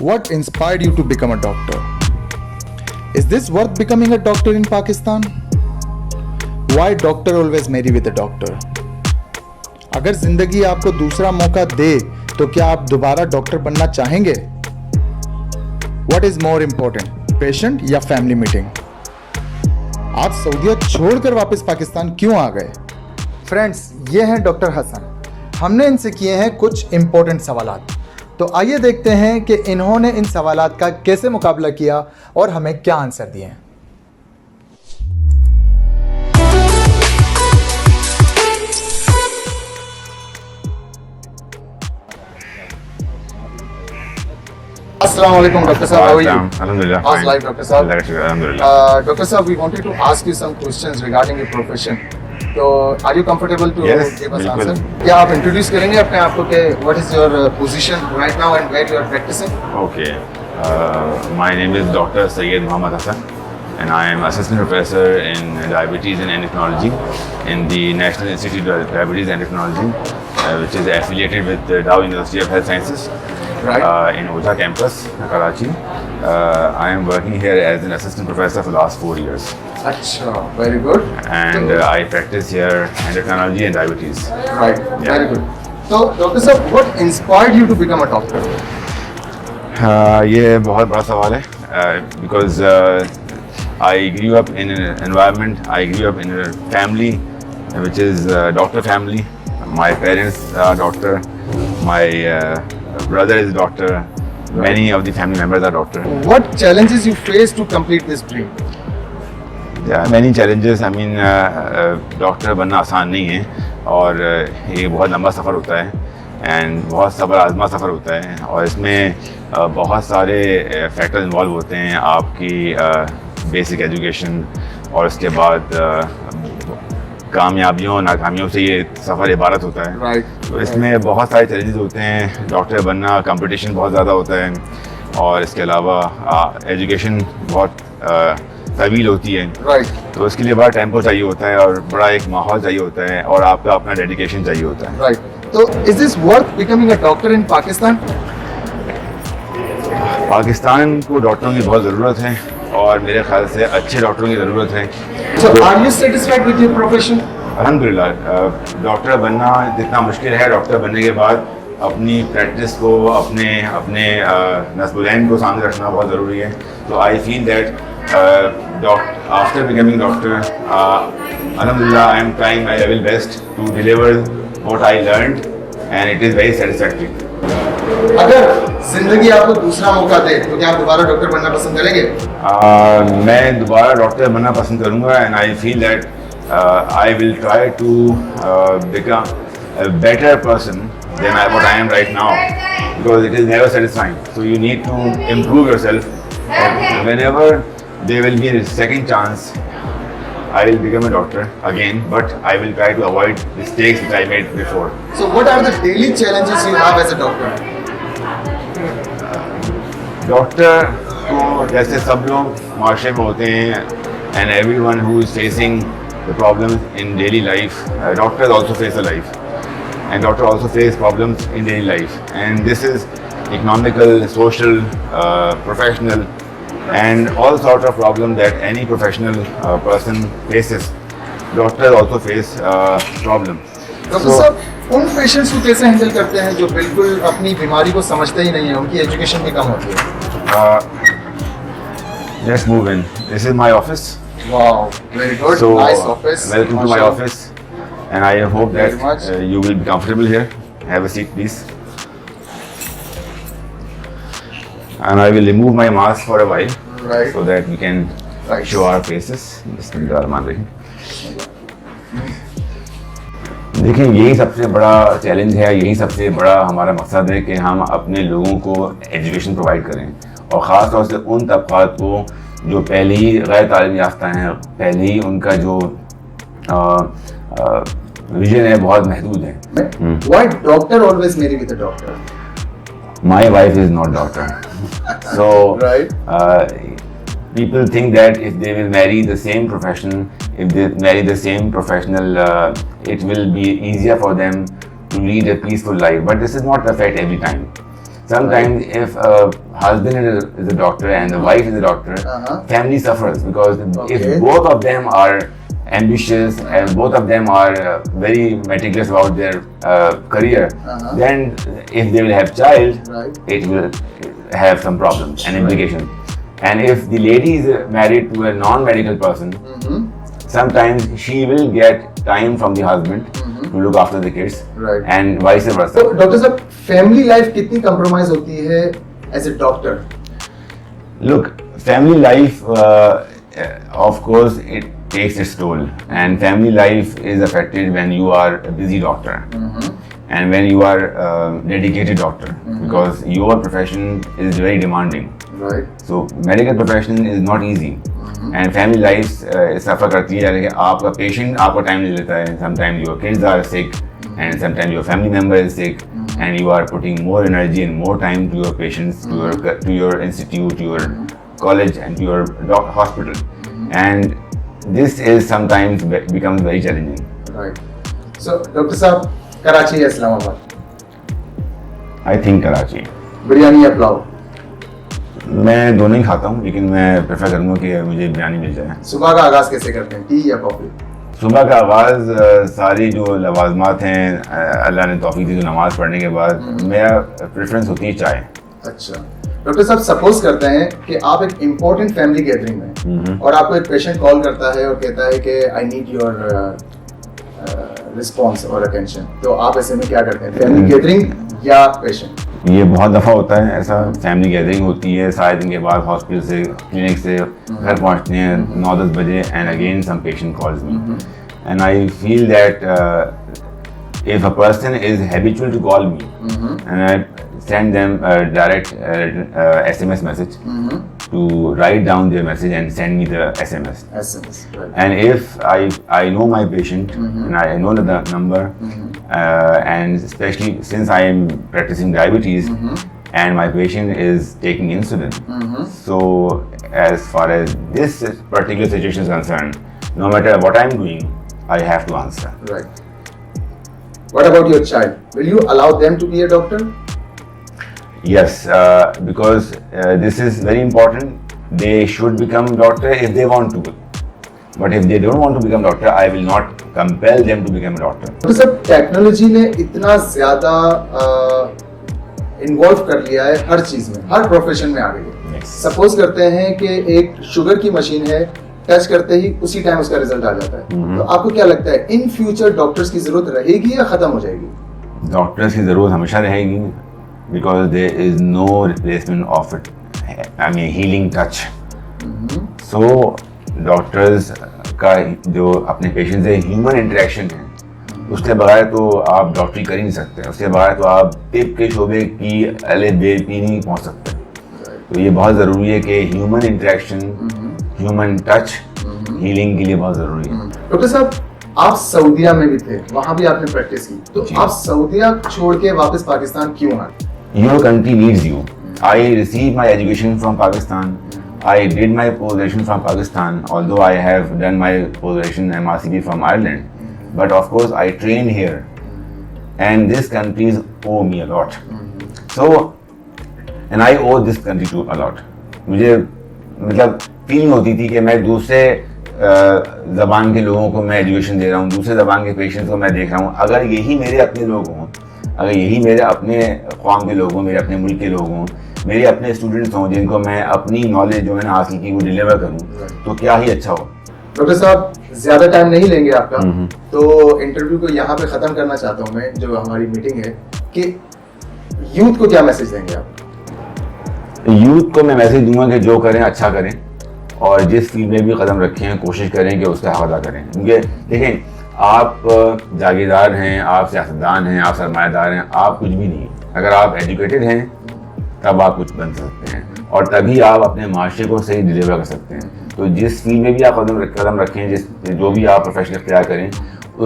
What inspired you to become a doctor? Is this worth becoming a doctor in Pakistan? Why doctor always marry with a doctor? अगर जिंदगी आपको दूसरा मौका दे तो क्या आप दोबारा डॉक्टर बनना चाहेंगे? What is more important, patient या फैमिली मीटिंग? आप सऊदीयत छोड़कर वापस पाकिस्तान क्यों आ गए? फ्रेंड्स, ये हैं डॉक्टर हसन। हमने इनसे किए हैं कुछ इंपॉर्टेंट सवालात, तो आइए देखते हैं कि इन्होंने इन सवालात का कैसे मुकाबला किया और हमें क्या आंसर दिए हैं। Assalamu alaikum, Dr. Saab. How are you? Alhamdulillah. How's life, Dr. Saab? Alhamdulillah. Dr. Saab, we wanted to ask you some questions regarding your profession. So, are you comfortable to Yes, give us bilkul. answer? क्या आप introduce करेंगे अपने आप को कि what is your position right now and where you are practicing? Okay. My name is Dr. Syed Muhammad Hassan, and I am assistant professor in diabetes and endocrinology in the National Institute of Diabetes and Endocrinology, which is affiliated with the Dow University of Health Sciences. Right. In Oja campus, Karachi. I am working here as an assistant professor for the last 4 years. अच्छा, very good. And I practice here endocrinology and diabetes. Right, Yeah. very good. So, Dr. Saab, what inspired you to become a doctor? یہ بہت بڑا سوال ہے because I grew up in environment I grew up in family which is doctor family my parents are doctor my brother is doctor, many of the family members are doctor. What challenges you face to complete this dream? Yeah, many challenges. I mean, doctor بننا آسان نہیں ہے اور یہ بہت لمبا سفر ہوتا ہے اینڈ بہت صبر آزما سفر ہوتا ہے اور اس میں بہت سارے فیکٹر انوالو ہوتے ہیں. آپ کی بیسک ایجوکیشن اور اس کے بعد کامیابیوں ناکامیوں سے یہ سفر عبارت ہوتا ہے. Right. تو اس میں بہت سارے چیلنجز ہوتے ہیں. ڈاکٹر بننا کمپٹیشن بہت زیادہ ہوتا ہے اور اس کے علاوہ ایجوکیشن بہت طویل ہوتی ہے. Right. تو اس کے لیے بڑا ٹیمپو چاہیے ہوتا ہے اور بڑا ایک ماحول چاہیے ہوتا ہے اور آپ کا اپنا ڈیڈیکیشن چاہیے ہوتا ہے. Right. So, is this worth becoming a doctor in Pakistan? Pakistan کو ڈاکٹروں کی بہت ضرورت ہے اور میرے خیال سے اچھے ڈاکٹروں کی ضرورت ہے. So, are you satisfied with your profession? الحمدللہ ڈاکٹر بننا جتنا مشکل ہے ڈاکٹر بننے کے بعد اپنی پریکٹس کو اپنے نصب العین کو سامنے رکھنا بہت ضروری ہے. تو I feel that after becoming doctor الحمدللہ I am trying my level best to deliver what I learned and it is very satisfactory. اگر زندگی آپ کو دوسرا موقع دے تو کیا آپ دوبارہ ڈاکٹر بننا پسند کریں گے؟ میں دوبارہ ڈاکٹر بننا پسند کروں گا and I feel that I will try to become a better person than what I am right now, because it is never satisfying. So you need to improve yourself. And whenever there will be a second chance, I will become a doctor again, but I will try to avoid mistakes which I made before. So what are the daily challenges you have as a doctor? Doctor کو جیسے سب لوگ معاشرے میں ہوتے ہیں and everyone who is facing the problems in daily life, doctors also face a life and doctors also face problems in daily life, and this is economical, social, professional and all sorts of problems that any professional person faces. Doctors also face problems. Doctor صاحب ان patients کو کیسے handle کرتے ہیں جو بالکل اپنی بیماری کو سمجھتے ہی نہیں ہیں, ان کی ایجوکیشن بھی کم ہوتی ہے؟ Let's move in. This is my office. Wow, very good. So, Nice office. welcome to my office, and I hope Very that much. You will be comfortable here. Have a seat, please. And I will remove my mask for a while, Right. so that we can Right. show our faces. Bismillahirrahmanirrahim. دیکھیں, یہی سب سے بڑا challenge ہے, یہی سب سے بڑا ہمارا مقصد ہے کہ ہم اپنے لوگوں کو ایجوکیشن پرووائڈ کریں, اور خاص طور سے ان طبقات کو جو پہلے ہی غیر تعلیم یافتہ ہیں, پہلے ہی ان کا جو ویژن ہے بہت محدود ہے. Why doctor always marry with a doctor? My wife is not doctor. So Right. People think that if they will marry the same profession, if they marry the same professional, it will be easier for them to lead a peaceful life. But this is not the fact every time. Sometimes if a husband is a doctor and the wife is a doctor, family suffers because if both of them are ambitious and both of them are very meticulous about their career, then if they will have child, it will have some problems and implications. And if the lady is married to a non-medical person, sometimes she will get time from the husband to look after the kids, and vice versa. तो doctor साहब family life कितनी compromise होती है as a doctor? Look, family life, of course, it takes its toll, and family life is affected when you are a busy doctor, and when you are a dedicated doctor, because your profession is very demanding. Right. So medical profession is not easy, and family life suffer करती है कि आपका patient आपका time ले लेता है. Sometimes your kids are sick, and sometimes your family member is sick, and you are putting more energy and more time to your patients, to your institute, to your college, and to your hospital, and this is sometimes becomes very challenging. Right. So doctor साहब, कराची या Islamabad? I think Karachi. Biryani या पुलाव? मैं दोनों ही खाता हूँ, लेकिन मैं prefer करूँगा कि मुझे बिरयानी मिल जाए. सुबह का आगाज कैसे करते हैं, टी या कॉफी? सुबह का आगाज़ सारी जो लवाजमात हैं अल्लाह ने तौफीक दी, जो नमाज़ पढ़ने के बाद मेरा प्रेफरेंस होती है चाय. अच्छा डॉक्टर साहब, सपोज करते हैं कि आप एक इम्पोर्टेंट फैमिली गैदरिंग में और आपको एक पेशेंट कॉल करता है और कहता है कि आई नीड योर रिस्पॉन्स और अटेंशन, तो आप ऐसे में क्या करते हैं, फैमिली गैदरिंग या पेशेंट? ये बहुत दफ़ा होता है ऐसा, फैमिली गैदरिंग होती है, सारे दिन के बाद हॉस्पिटल से क्लिनिक से घर पहुंचते हैं 9-10 बजे, and again some patient calls me, and I feel that if a person is habitual to call me, and I send them a direct SMS message to write down their message and send me the SMS. Right. And if I know my patient and I know the number, and especially since I am practicing diabetes and my patient is taking insulin, so as far as this particular situation is concerned, no matter what I'm doing, I have to answer. Right. What about your child? Will you allow them to be a doctor? Yes, because this is very important. They should become doctor if they want to. But if they don't want to become doctor, I will not compel them to become a doctor. तो sir technology ने इतना ज़्यादा involve कर लिया है हर चीज़ में, हर profession में आ गई है. सपोज करते हैं कि एक शुगर की मशीन है, टच करते ही उसी टाइम उसका रिजल्ट आ जाता है. तो आपको क्या लगता है, इन फ्यूचर डॉक्टर्स की जरूरत रहेगी या खत्म हो जाएगी? डॉक्टर्स की ज़रूरत हमेशा रहेगी, because there is no replacement of it, I mean healing touch. So doctors का जो अपने पेशेंट से ह्यूमन इंटरेक्शन है, उसके बगैर तो आप डॉक्टरी कर ही नहीं सकते. उसके बगैर तो आप टिप के शोबे की LA-B नहीं पहुँच सकते. तो ये बहुत ज़रूरी है कि human interaction, human touch healing के लिए बहुत ज़रूरी है. डॉक्टर साहब, आप सऊदीया में भी थे, वहाँ भी आपने प्रैक्टिस की, तो आप सऊदीया छोड़ के वापस पाकिस्तान क्यों आए? Your country needs you. I received my education from Pakistan. I did my post-graduation from Pakistan, although I have done my post-graduation MRCP from Ireland. But of course, I trained here, and these countries owe me a lot. So, and I owe this country to a lot. मुझे मतलब feeling होती थी कि मैं दूसरे ज़बान के लोगों को मैं एजुकेशन दे रहा हूँ, दूसरे ज़बान के पेशेंट्स को मैं देख रहा हूँ. अगर यही मेरे अपने लोग हों, अगर यही मेरे अपने कौम के लोग हों, मेरे अपने मुल्क के लोग हों, मेरे अपने स्टूडेंट्स हों, जिनको मैं अपनी नॉलेज जो मैंने हासिल की वो डिलीवर करूँ, तो क्या ही अच्छा हो. डॉक्टर साहब, ज़्यादा टाइम नहीं लेंगे आपका, तो इंटरव्यू को यहाँ पे ख़त्म करना चाहता हूँ मैं, जो हमारी मीटिंग है, कि यूथ को क्या मैसेज देंगे आप? यूथ को मैं मैसेज दूंगा कि जो करें अच्छा करें, और जिस फील्ड में भी कदम रखें कोशिश करें कि उसका हक अदा करें. क्योंकि देखें, आप जागीरदार हैं, आप सियासतदान हैं, आप सरमायादार हैं, आप कुछ भी नहीं. अगर आप एजुकेटेड हैं तब आप कुछ बन सकते हैं, और तभी आप अपने माशरे को सही डिलीवर कर सकते हैं. तो जिस फील्ड में भी आप कदम रखें, जो भी आप प्रोफेशन इख्तियार करें,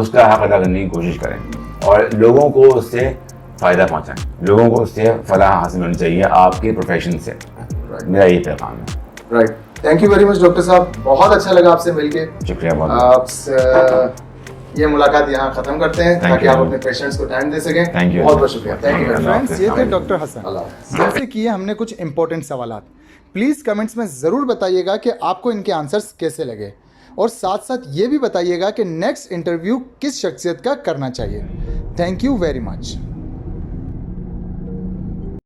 उसका हक अदा करने की कोशिश करें, और लोगों को उससे फ़ायदा पहुँचाएँ. लोगों को उससे फलाह हासिल होनी चाहिए आपके प्रोफेशन से. मेरा यही पैगाम है. Right. Thank you very much doctor साहब, बहुत अच्छा लगा आपसे मिलके. शुक्रिया. आप یہ ملاقات یہاں ختم کرتے ہیں تاکہ آپ اپنے پیشنٹس کو ٹائم دے سکیں. بہت بہت شکریہ. Thank you friends. یہ تھے ڈاکٹر حسن جن سے کیے ہم نے کچھ امپورٹنٹ سوالات. پلیز کمنٹس میں ضرور بتائیے گا کہ آپ کو ان کے آنسرس کیسے لگے, اور ساتھ ساتھ یہ بھی بتائیے گا کہ نیکسٹ انٹرویو کس شخصیت کا کرنا چاہیے. Thank you very much.